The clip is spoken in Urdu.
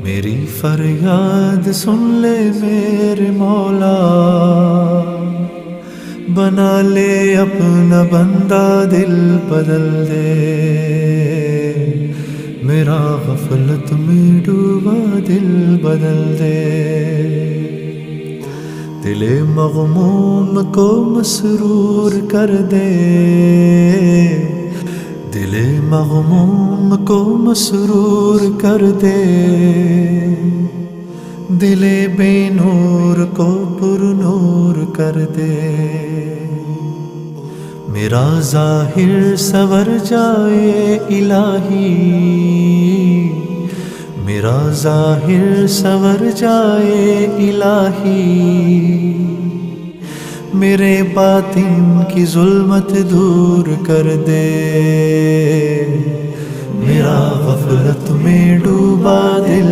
میری فریاد سن لے میرے مولا، بنا لے اپنا بندہ، دل بدل دے میرا، غفلت میں ڈوبا دل بدل دے، دل مغموم کو مسرور کر دے، دل مغموم کو مسرور کر دے، دل بے نور کو پر نور کر دے، میرا ظاہر سور جائے الہی، میرا ظاہر سور جائے الہی، میرے باطن کی ظلمت دور کر دے، میرا غفلت میں ڈوبا دل